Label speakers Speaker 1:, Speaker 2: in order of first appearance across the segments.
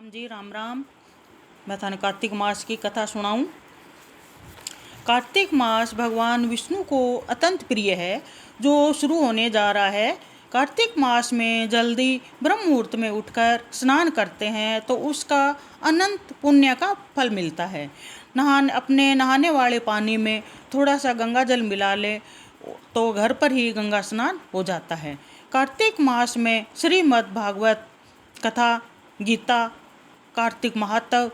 Speaker 1: राम जी राम राम। मैं थाने कार्तिक मास की कथा सुनाऊं। कार्तिक मास भगवान विष्णु को अत्यंत प्रिय है, जो शुरू होने जा रहा है। कार्तिक मास में जल्दी ब्रह्म मुहूर्त में उठकर स्नान करते हैं तो उसका अनंत पुण्य का फल मिलता है। अपने नहाने वाले पानी में थोड़ा सा गंगा जल मिला ले तो घर पर ही गंगा स्नान हो जाता है। कार्तिक मास में श्रीमद् भागवत कथा, गीता, कार्तिक महात्म,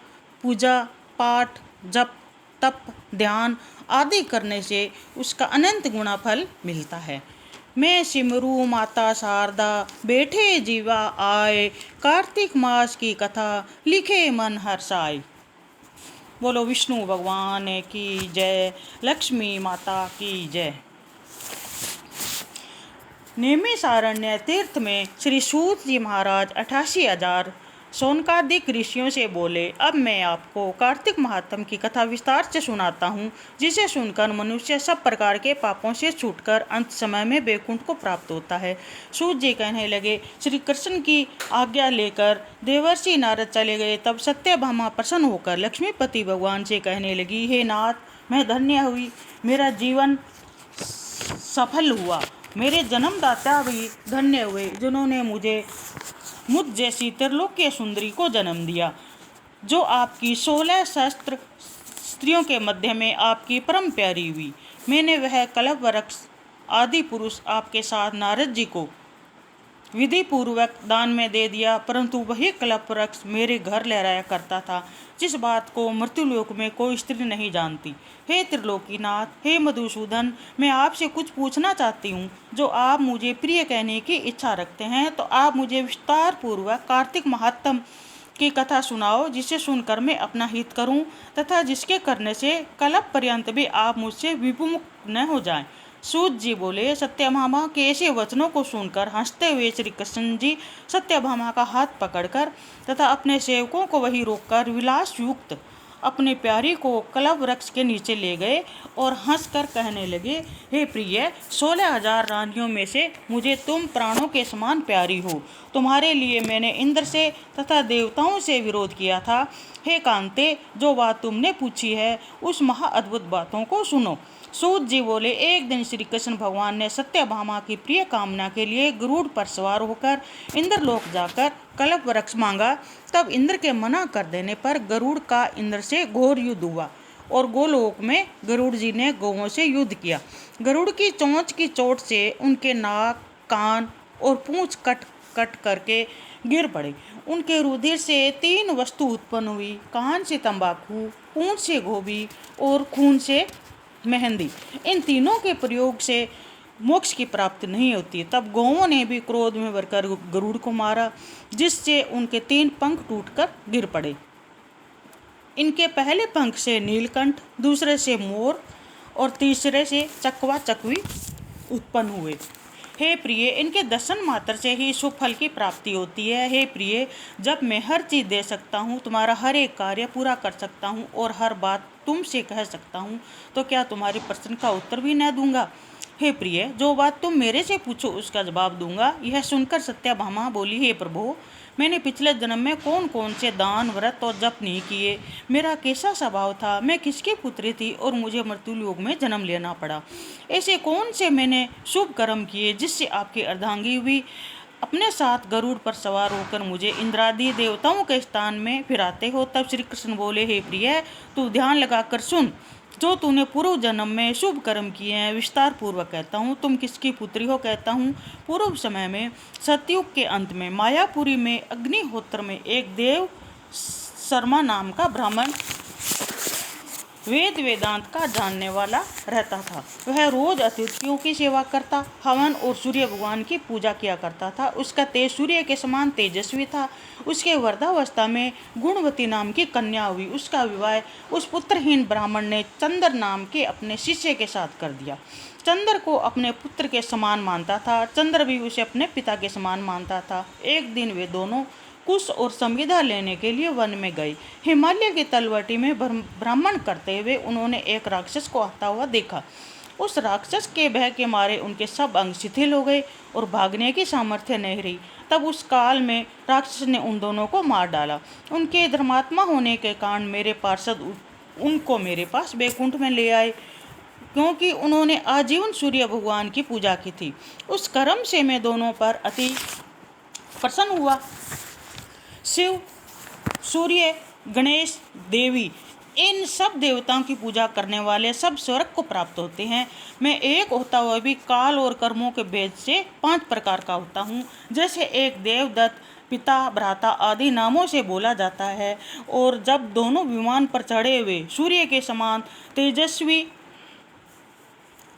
Speaker 1: पूजा पाठ, जप तप, ध्यान आदि करने से उसका अनंत गुणा फल मिलता है। मैं सिमरू माता शारदा, बैठे जीवा आए, कार्तिक मास की कथा लिखे मन हर्षाए। बोलो विष्णु भगवान की जय, लक्ष्मी माता की जय। नैमिषारण्य तीर्थ में श्री सूत जी महाराज 88,000 शौनकादिक ऋषियों से बोले, अब मैं आपको कार्तिक महात्म की कथा विस्तार से सुनाता हूँ, जिसे सुनकर मनुष्य सब प्रकार के पापों से छूटकर अंत समय में वैकुंठ को प्राप्त होता है। सूत जी कहने लगे, श्री कृष्ण की आज्ञा लेकर देवर्षि नारद चले गए। तब सत्यभामा प्रसन्न होकर लक्ष्मीपति भगवान से कहने लगी, हे नाथ, मैं धन्य हुई, मेरा जीवन सफल हुआ। मेरे जन्मदाता भी धन्य हुए, जिन्होंने मुझ जैसी त्रिलोकीय सुंदरी को जन्म दिया, जो आपकी 16 सहस्त्र स्त्रियों के मध्य में आपकी परम प्यारी हुई। मैंने वह कल्प वृक्ष आदि पुरुष आपके साथ नारद जी को विधि पूर्वक दान में दे दिया, परंतु वही कल्प वृक्ष मेरे घर लहराया करता था, जिस बात को मृत्युलोक में कोई स्त्री नहीं जानती। हे त्रिलोकीनाथ, हे मधुसूदन, मैं आपसे कुछ पूछना चाहती हूँ। जो आप मुझे प्रिय कहने की इच्छा रखते हैं तो आप मुझे विस्तार पूर्वक कार्तिक महात्म की कथा सुनाओ, जिसे सुनकर मैं अपना हित करूं तथा जिसके करने से कल्प पर्यंत भी आप मुझसे विमुख न हो जाएं। सूत जी बोले, सत्यभामा के ऐसे वचनों को सुनकर हंसते हुए श्री कृष्ण जी सत्यभामा का हाथ पकड़कर तथा अपने सेवकों को वहीं रोककर विलास युक्त अपने प्यारी को कल्प वृक्ष के नीचे ले गए और हंसकर कहने लगे, हे प्रिय, 16,000 रानियों में से मुझे तुम प्राणों के समान प्यारी हो। तुम्हारे लिए मैंने इंद्र से तथा देवताओं से विरोध किया था। हे कांते, जो बात तुमने पूछी है उस महाअद्भुत बातों को सुनो। सूत जी बोले, एक दिन श्री कृष्ण भगवान ने सत्यभामा की प्रिय कामना के लिए गरुड़ पर सवार होकर इंद्रलोक जाकर कल्प वृक्ष मांगा। तब इंद्र के मना कर देने पर गरुड़ का इंद्र से घोर युद्ध हुआ और गोलोक में गरुड़ जी ने गौओं से युद्ध किया। गरुड़ की चोंच की चोट से उनके नाक, कान और पूंछ कट कट करके गिर पड़े। उनके रुधिर से 3 वस्तु उत्पन्न हुई, कान से तंबाकू, पूंछ से गोभी और खून से मेहंदी। इन तीनों के प्रयोग से मोक्ष की प्राप्ति नहीं होती। तब गौओं ने भी क्रोध में भरकर गरुड़ को मारा, जिससे उनके 3 पंख टूटकर गिर पड़े। इनके पहले पंख से नीलकंठ, दूसरे से मोर और तीसरे से चकवा चकवी उत्पन्न हुए। हे प्रिय, इनके दर्शन मात्र से ही शुभ फल की प्राप्ति होती है। हे प्रिय, जब मैं हर चीज़ दे सकता हूँ, तुम्हारा हर एक कार्य पूरा कर सकता हूँ और हर बात तुमसे कह सकता हूँ, तो क्या तुम्हारे प्रश्न का उत्तर भी न दूंगा? हे प्रिय, जो बात तुम मेरे से पूछो उसका जवाब दूंगा। यह सुनकर सत्यभामा बोली, हे प्रभु, मैंने पिछले जन्म में कौन कौन से दान, व्रत और जप नहीं किए? मेरा कैसा स्वभाव था? मैं किसकी पुत्री थी और मुझे मृत्युलोक में जन्म लेना पड़ा? ऐसे कौन से मैंने शुभ कर्म किए जिससे आपकी अर्धांगी हुई? अपने साथ गरुड़ पर सवार होकर मुझे इंद्रादि देवताओं के स्थान में फिराते हो। तब श्री कृष्ण बोले, हे प्रिय, तू ध्यान लगाकर सुन। जो तूने पूर्व जन्म में शुभ कर्म किए हैं विस्तार पूर्वक कहता हूँ। तुम किसकी पुत्री हो? कहता हूँ, पूर्व समय में सतयुग के अंत में मायापुरी में अग्निहोत्र में एक देव शर्मा नाम का ब्राह्मण वेद वेदांत का जानने वाला रहता था। वह रोज अतिथियों की सेवा करता, हवन और सूर्य भगवान की पूजा किया करता था। उसका तेज सूर्य के समान तेजस्वी था। उसके वृद्धावस्था में गुणवती नाम की कन्या हुई। उसका विवाह उस पुत्रहीन ब्राह्मण ने चंद्र नाम के अपने शिष्य के साथ कर दिया। चंद्र को अपने पुत्र के समान मानता था। चंद्र भी उसे अपने पिता के समान मानता था। एक दिन वे दोनों कुश और संविदा लेने के लिए वन में गए। हिमालय की तलवटी में भ्रमण करते हुए उन्होंने एक राक्षस को आता हुआ देखा। उस राक्षस के भय के मारे उनके सब अंग शिथिल हो गए और भागने की सामर्थ्य नहीं रही। तब उस काल में राक्षस ने उन दोनों को मार डाला। उनके धर्मात्मा होने के कारण मेरे पार्षद उनको मेरे पास बैकुंठ में ले आए, क्योंकि उन्होंने आजीवन सूर्य भगवान की पूजा की थी। उस कर्म से मैं दोनों पर अति प्रसन्न हुआ। शिव, सूर्य, गणेश, देवी, इन सब देवताओं की पूजा करने वाले सब स्वर्ग को प्राप्त होते हैं। मैं एक होता हुआ भी काल और कर्मों के भेद से 5 प्रकार का होता हूँ। जैसे एक देवदत्त, पिता, भ्राता आदि नामों से बोला जाता है, और जब दोनों विमान पर चढ़े हुए सूर्य के समान तेजस्वी,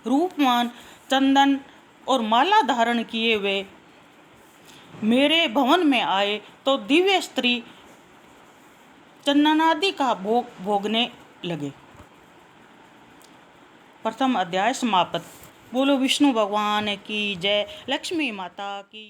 Speaker 1: रूपमान, चंदन और माला धारण किए हुए मेरे भवन में आए, तो दिव्य स्त्री चंदनादि का भोग भोगने लगे। प्रथम अध्याय समाप्त। बोलो विष्णु भगवान की जय, लक्ष्मी माता की।